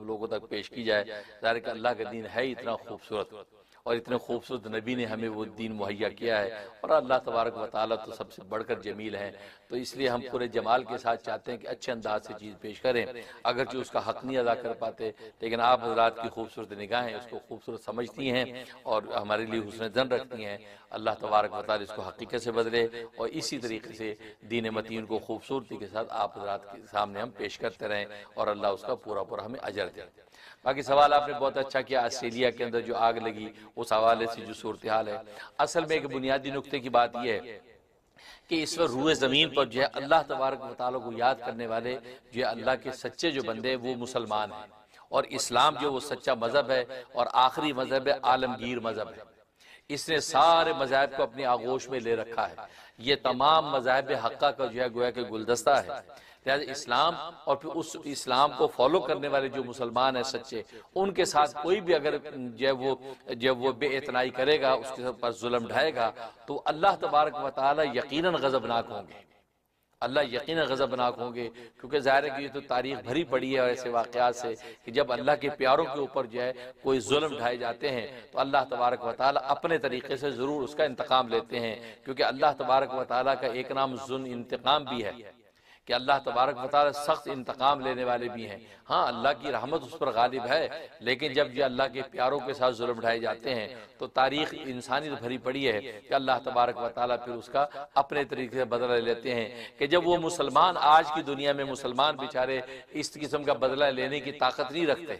لوگوں تک پیش کی جائے۔ ظاہر کہ اللہ کا دین ہے اتنا خوبصورت، اور اتنے خوبصورت نبی نے ہمیں وہ دین مہیا کیا ہے، اور اللہ تبارک و تعالیٰ تو سب سے بڑھ کر جمیل ہیں، تو اس لیے ہم پورے جمال کے ساتھ چاہتے ہیں کہ اچھے انداز سے چیز پیش کریں، اگرچہ اس کا حق نہیں ادا کر پاتے، لیکن آپ حضرات کی خوبصورت نگاہیں اس کو خوبصورت سمجھتی ہیں اور ہمارے لیے حسن ظن رکھتی ہیں۔ اللہ تبارک و تعالیٰ اس کو حقیقت سے بدلے، اور اسی طریقے سے دین متین کو خوبصورتی کے ساتھ آپ حضرات کے سامنے ہم پیش کرتے رہیں، اور اللہ اس کا پورا پورا ہمیں اجر دے۔ باقی سوال آپ نے بہت اچھا کیا، آسٹریلیا کے اندر جو آگ لگی اس حوالے سے جو صورتحال ہے، اصل میں ایک بنیادی نقطے کی بات یہ ہے کہ اس وقت روئے زمین پر جو ہے اللہ تبارک و تعالیٰ کو یاد کرنے والے جو ہے اللہ کے سچے جو بندے ہیں وہ مسلمان ہیں، اور اسلام جو وہ سچا مذہب ہے اور آخری مذہب ہے، عالمگیر مذہب ہے۔ اس نے سارے مذاہب کو اپنی آغوش میں لے رکھا ہے، یہ تمام مذاہب حقہ کا جو ہے گویا کہ گلدستہ ہے۔ لہذا اسلام اور پھر اس اسلام کو فالو کرنے والے جو مسلمان ہیں سچے، ان کے ساتھ کوئی بھی اگر جو وہ بے اعتنائی کرے گا، اس کے پر ظلم ڈھائے گا، تو اللہ تبارک و تعالی یقیناً غضبناک ہوں گے، اللہ یقیناً غضبناک ہوں گے، کیونکہ ظاہر ہے کہ یہ تو تاریخ بھری پڑی ہے اور ایسے واقعات سے کہ جب اللہ کے پیاروں کے اوپر جو ہے کوئی ظلم ڈھائے جاتے ہیں تو اللہ تبارک و تعالی اپنے طریقے سے ضرور اس کا انتقام لیتے ہیں، کیونکہ اللہ تبارک و تعالی کا ایک نام ذو انتقام بھی ہے کہ اللہ تبارک و تعالی سخت انتقام لینے والے بھی ہیں۔ ہاں اللہ کی رحمت اس پر غالب ہے، لیکن جب یہ اللہ کے پیاروں کے ساتھ ظلم ڈھائے جاتے ہیں تو تاریخ انسانی تو بھری پڑی ہے کہ اللہ تبارک و تعالی پھر اس کا اپنے طریقے سے بدلہ لیتے ہیں، کہ جب وہ مسلمان آج کی دنیا میں مسلمان بیچارے اس قسم کا بدلہ لینے کی طاقت نہیں رکھتے،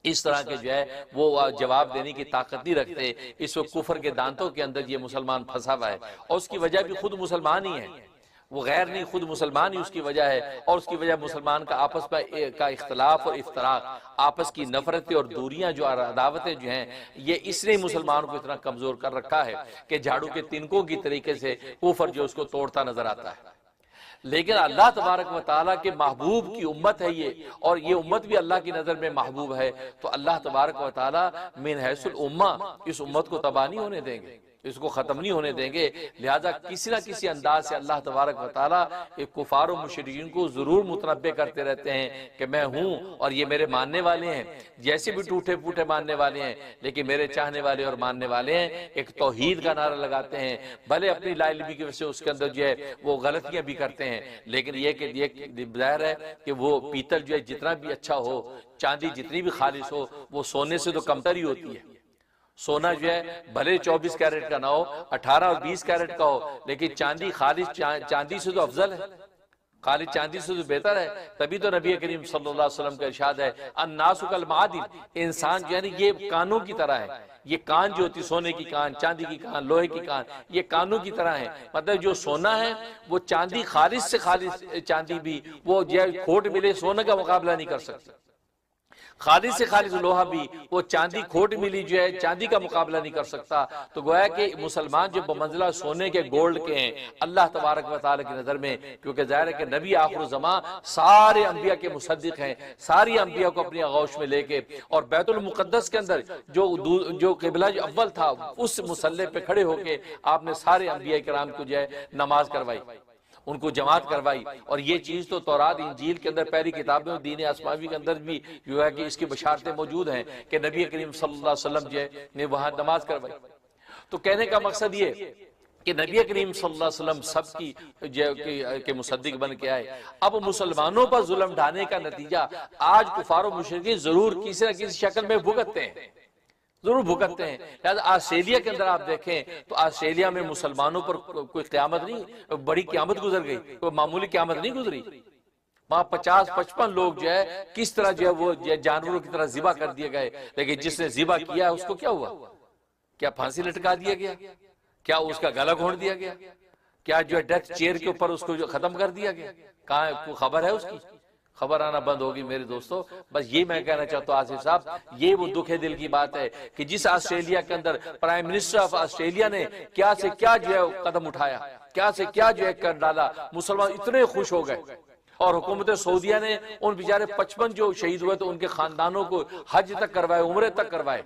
اس طرح کے جو ہے وہ جواب دینے کی طاقت نہیں رکھتے، اس وقت کفر کے دانتوں کے اندر یہ مسلمان پھنسا ہوا ہے، اور اس کی وجہ بھی خود مسلمان ہی ہے، وہ غیر نہیں، خود مسلمان ہی اس کی وجہ ہے، اور اس کی وجہ مسلمان کا آپس کا اختلاف اور افتراق، آپس کی نفرتیں اور دوریاں جو عداوتیں جو ہیں، یہ اس نے مسلمان کو اتنا کمزور کر رکھا ہے کہ جھاڑو کے تنکوں کی طریقے سے کفر جو اس کو توڑتا نظر آتا ہے۔ لیکن اللہ تبارک و تعالیٰ کے محبوب کی امت ہے یہ، اور یہ امت بھی اللہ کی نظر میں محبوب ہے، تو اللہ تبارک و تعالیٰ من حیث الامہ اس امت کو تباہ نہیں ہونے دیں گے، اس کو ختم نہیں ہونے دیں گے۔ لہذا کسی نہ کسی انداز سے اللہ تبارک و تعالیٰ کفار و مشرکین کو ضرور متنبع کرتے رہتے ہیں کہ میں ہوں اور یہ میرے ماننے والے ہیں، جیسے بھی ٹوٹے پھوٹے ماننے والے ہیں، لیکن میرے چاہنے والے اور ماننے والے ہیں، ایک توحید کا نعرہ لگاتے ہیں، بھلے اپنی لا علمی کی وجہ سے اس کے اندر جو ہے وہ غلطیاں بھی کرتے ہیں، لیکن یہ کہ یہ ظاہر ہے کہ وہ پیتل جو ہے جتنا بھی اچھا ہو، چاندی جتنی بھی خالص ہو، وہ سونے سے تو کمتر ہی ہوتی ہے۔ سونا جو ہے بھلے 24 کیرٹ کا نہ ہو، 18 اور 20 کیرٹ کا ہو، لیکن چاندی خالص چاندی سے تو افضل ہے، خالص چاندی سے تو بہتر ہے۔ تبھی تو نبی کریم صلی اللہ علیہ وسلم کا ارشاد ہے الناس کالمعادن، انسان یعنی یہ کانوں کی طرح ہے، یہ کان جو ہوتی سونے کی کان، چاندی کی کان، لوہے کی کان، یہ کانوں کی طرح ہیں، مطلب جو سونا ہے وہ چاندی خالص سے خالص چاندی بھی وہ جو کھوٹ ملے سونے کا مقابلہ نہیں کر سکتی، خالص سے خالص لوہا بھی وہ چاندی کھوٹ ملی جو ہے چاندی کا مقابلہ نہیں کر سکتا۔ تو گویا کہ مسلمان جو بمنزلہ سونے کے گولڈ کے ہیں اللہ تبارک و تعالی کی نظر میں، کیونکہ ظاہر ہے کہ نبی آخر الزمان سارے انبیاء کے مصدق ہیں، ساری انبیاء کو اپنی آغوش میں لے کے، اور بیت المقدس کے اندر جو قبلہ جو اول تھا اس مسلح پہ کھڑے ہو کے آپ نے سارے انبیاء کرام کو جو ہے نماز کروائی، ان کو جماعت کروائی، اور یہ چیز تو تورات انجیل کے اندر پہلی کتابوں دین آسماوی کے اندر بھی جو ہے کہ اس کی بشارتیں موجود ہیں کہ نبی کریم صلی اللہ علیہ وسلم جو ہے نے وہاں نماز کروائی۔ تو کہنے کا مقصد یہ کہ نبی کریم صلی اللہ علیہ وسلم سب کی کے مصدق بن کے آئے، اب مسلمانوں پر ظلم ڈھانے کا نتیجہ آج کفار و مشرکین ضرور کسی نہ کسی شکل میں بھگتتے ہیں، ضرور بھگتتے ہیں۔ لہذا آسٹریلیا کے اندر آپ دیکھیں تو آسٹریلیا میں مسلمانوں پر کوئی قیامت نہیں، بڑی قیامت گزر گئی، کوئی معمولی قیامت نہیں گزری، وہاں 50-55 لوگ جو ہے کس طرح جو ہے وہ جانوروں کی طرح ذبح کر دیے گئے، لیکن جس نے ذبح کیا اس کو کیا ہوا؟ کیا پھانسی لٹکا دیا گیا؟ کیا اس کا گلا گھونٹ دیا گیا؟ کیا جو ہے ڈیتھ چیئر کے اوپر اس کو جو ختم کر دیا گیا؟ کہاں کوئی خبر ہے اس کی؟ خبر آنا بند ہوگی میرے دوستو۔ بس یہ میں کہنا چاہتا ہوں آصف صاحب، یہ وہ دکھ دل کی بات ہے کہ جس آسٹریلیا کے اندر پرائم منسٹر آف آسٹریلیا نے کیا سے کیا جو ہے قدم اٹھایا، کیا سے کیا جو ہے کر ڈالا، مسلمان اتنے خوش ہو گئے، اور حکومت سعودیہ نے ان بیچارے 55 جو شہید ہوئے تو ان کے خاندانوں کو حج تک کروائے، عمرے تک کروائے،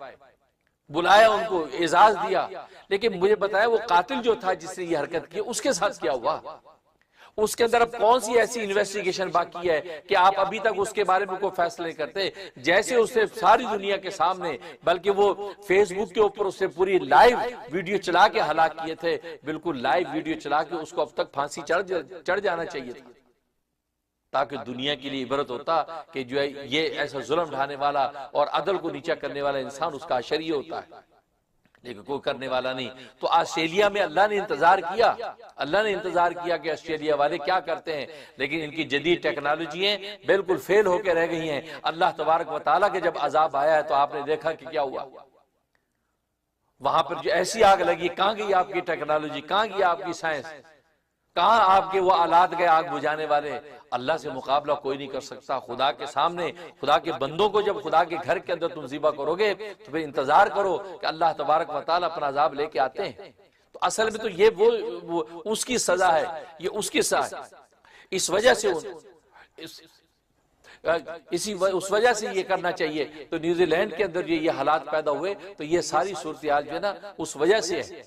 بلایا، ان کو اعزاز دیا۔ لیکن مجھے بتایا وہ قاتل جو تھا جس نے یہ حرکت کی اس کے ساتھ کیا ہوا؟ اس کے اندر اب کون سی ایسی انویسٹیگیشن باقی ہے کہ آپ ابھی تک اس کے بارے میں کوئی فیصلے کرتے؟ جیسے اس نے ساری دنیا کے سامنے، بلکہ وہ فیس بک کے اوپر اس نے پوری لائیو ویڈیو چلا کے ہلاک کیے تھے، بالکل لائیو ویڈیو چلا کے اس کو اب تک پھانسی چڑھ جانا چاہیے تھا، تاکہ دنیا کے لیے عبرت ہوتا کہ جو ہے یہ ایسا ظلم ڈھانے والا اور عدل کو نیچا کرنے والا انسان اس کا اشریہ ہوتا ہے، لیکن کوئی کرنے والا نہیں۔ تو آسٹریلیا میں اللہ نے انتظار کیا کہ آسٹریلیا والے کیا کرتے ہیں، لیکن ان کی جدید ٹیکنالوجیاں بالکل فیل ہو کے رہ گئی ہیں۔ اللہ تبارک و تعالیٰ کے جب عذاب آیا ہے تو آپ نے دیکھا کہ کیا ہوا، وہاں پر جو ایسی آگ لگی، کہاں گئی آپ کی ٹیکنالوجی، کہاں گئی آپ کی سائنس، کہاں آپ کے وہ آلات گئے آگ بجھانے والے؟ اللہ سے مقابلہ کوئی نہیں کر سکتا۔ خدا کے سامنے، خدا کے بندوں کو جب خدا کے گھر کے اندر تم ذبح کرو گے تو پھر انتظار کرو کہ اللہ تبارک و تعالیٰ اپنا عذاب لے کے آتے ہیں۔ تو اصل میں تو یہ وہ اس کی سزا ہے، یہ اس کی سزا ہے۔ اس وجہ سے اس وجہ سے یہ کرنا چاہیے۔ تو نیوزی لینڈ کے اندر یہ حالات پیدا ہوئے تو یہ ساری صورتحال جو ہے نا اس وجہ سے ہے۔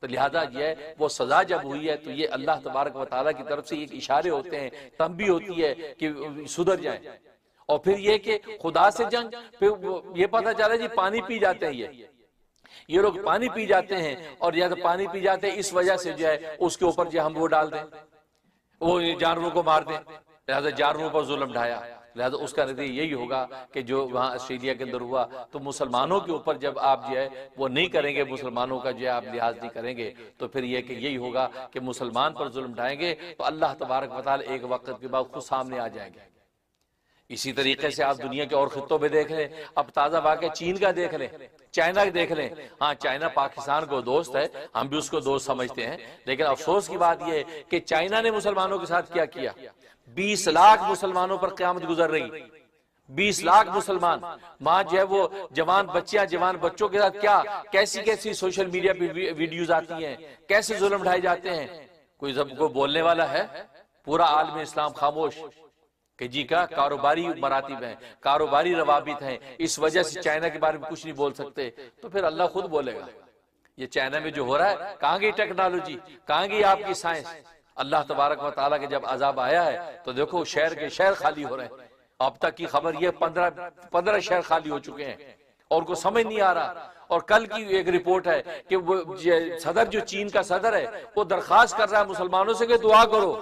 تو لہذا یہ ہے وہ سزا جب ہوئی ہے تو یہ اللہ تبارک و تعالیٰ کی طرف سے ایک اشارے ہوتے ہیں، تنبیہ ہوتی ہے کہ سدھر جائیں۔ اور پھر یہ کہ خدا سے جنگ، پھر یہ پتہ چلا جی پانی پی جاتے ہیں، یہ لوگ پانی پی جاتے ہیں، اور یا تو پانی پی جاتے ہیں اس وجہ سے جو ہے اس کے اوپر جو ہم وہ ڈال دیں، وہ جانوروں کو مار دیں، لہذا جانوروں پر ظلم ڈھایا۔ لہذا اس کا نتیجہ یہی ہوگا کہ جو وہاں آسٹریلیا کے اندر ہوا، تو مسلمانوں کے اوپر جب آپ جو ہے وہ نہیں کریں گے، مسلمانوں کا جو ہے آپ لحاظ نہیں کریں گے، تو پھر یہ کہ یہی ہوگا کہ مسلمان پر ظلم ڈھائیں گے تو اللہ تبارک و تعالی ایک وقت کے بعد خود سامنے آ جائیں گے۔ اسی طریقے سے آپ دنیا کے اور خطوں میں دیکھ لیں، اب تازہ واقعہ چین کا دیکھ لیں، چائنا کا دیکھ لیں۔ ہاں چائنا پاکستان کو دوست ہے، ہم بھی اس کو دوست سمجھتے ہیں، لیکن افسوس کی بات یہ ہے کہ چائنا نے مسلمانوں کے ساتھ کیا کیا۔ 20 لاکھ مسلمانوں پر قیامت گزر رہی، 20 لاکھ مسلمان، ماں جو ہے وہ جوان بچیاں، جوان بچوں کے ساتھ کیسی سوشل میڈیا پہ ویڈیوز آتی ہیں، کیسے ظلم ڈھائے جاتے ہیں۔ کوئی سب کو بولنے والا ہے؟ پورا عالم اسلام خاموش کہ جی کا کاروباری مراتب ہیں، کاروباری روابط ہیں، اس وجہ سے چائنا کے بارے میں کچھ نہیں بول سکتے۔ تو پھر اللہ خود بولے گا۔ یہ چائنا میں جو ہو رہا ہے، کہاں گئی ٹیکنالوجی، کہاں گئی آپ کی سائنس؟ اللہ تبارک و تعالیٰ کے جب عذاب آیا ہے تو دیکھو شہر کے شہر خالی ہو رہے ہیں۔ اب تک کی خبر یہ 15 شہر خالی ہو چکے ہیں اور کو سمجھ نہیں آ رہا۔ اور کل کی ایک رپورٹ ہے کہ وہ صدر جو چین کا صدر ہے وہ درخواست کر رہا ہے مسلمانوں سے کہ دعا کرو۔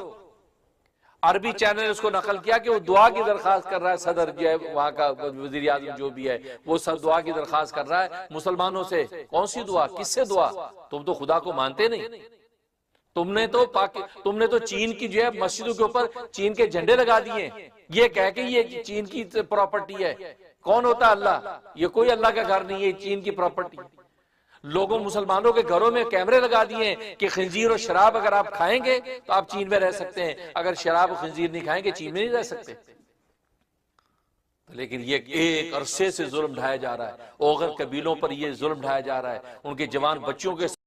عربی چینل نے اس کو نقل کیا کہ وہ دعا کی درخواست کر رہا ہے، صدر جو ہے وہاں کا وزیر اعظم جو بھی ہے وہ سب دعا کی درخواست کر رہا ہے مسلمانوں سے۔ کون سی دعا، کس سے دعا؟ تم تو خدا کو مانتے نہیں، تم نے تو چین کی جو ہے مسجدوں کے اوپر چین کے جھنڈے لگا دیے، یہ کہہ کہ یہ چین کی پراپرٹی ہے۔ کون ہوتا ہے اللہ؟ یہ کوئی اللہ کا گھر نہیں ہے، چین کی پراپرٹی۔ لوگوں مسلمانوں کے گھروں میں کیمرے لگا دیے کہ خنزیر اور شراب اگر آپ کھائیں گے تو آپ چین میں رہ سکتے ہیں، اگر شراب اور خنزیر نہیں کھائیں گے چین میں نہیں رہ سکتے۔ لیکن یہ ایک عرصے سے ظلم ڈھایا جا رہا ہے، اوغر قبیلوں پر یہ ظلم ڈھایا جا رہا ہے، ان کے جوان بچوں کے